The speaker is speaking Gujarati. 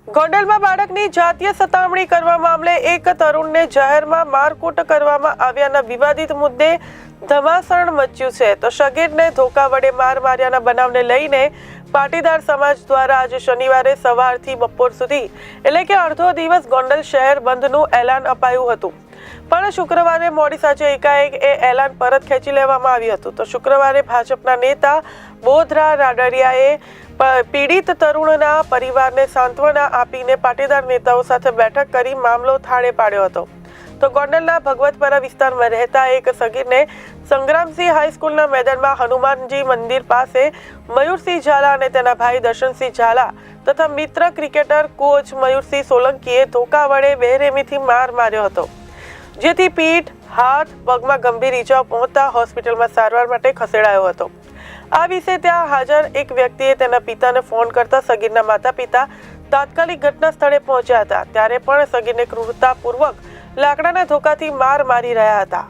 ગોંડલમાં બાળકની જાતીય સતામણી કરવા મામલે એક તરુણને જાહેરમાં મારકૂટ કરવામાં આવ્યાના વિવાદિત મુદ્દે ધમાસાણ મચ્યું છે. તો સગીરને ધોકા વડે માર માર્યાના બનાવને લઈને પાટીદાર સમાજ દ્વારા આજે શનિવારે સવારથી બપોર સુધી એટલે કે અડધો દિવસ ગોંડલ શહેર બંધનું એલાન અપાયું હતું. પણ શુક્રવારે મોડી સાંજે એકાએક એ એલાન પરત ખેંચી લેવામાં આવ્યું હતું. તો શુક્રવારે ભાજપના નેતા બોધરા રાડડિયાએ પીડિત તરુણના પરિવારને સાંત્વના આપીને પાટીદાર નેતાઓ સાથે બેઠક કરી મામલો થાળે પાડ્યો હતો. તો ગોંડલના ભગવતપરા વિસ્તારમાં રહેતા એક સગીરને સંગ્રામસિંહ હાઈસ્કૂલના મેદાનમાં હનુમાનજી મંદિર પાસે મયુરસિંહ ઝાલા અને તેના ભાઈ દર્શનસિંહ ઝાલા તથા મિત્ર ક્રિકેટર કોચ મયુરસિંહ સોલંકીએ ધોકા વડે બેરહેમીથી માર માર્યો હતો, જેથી પીઠ, હાથ, પગમાં ગંભીર ઈજાઓ પહોંચતા હોસ્પિટલમાં સારવાર માટે ખસેડાયો હતો. આ વિશે ત્યાં હાજર એક વ્યક્તિએ તેના પિતાને ફોન કરતા સગીરના માતા પિતા તાત્કાલિક ઘટના સ્થળે પહોંચ્યા હતા. ત્યારે પણ સગીરને ક્રૂરતાપૂર્વક લાકડાના ધોકાથી માર મારી રહ્યા હતા.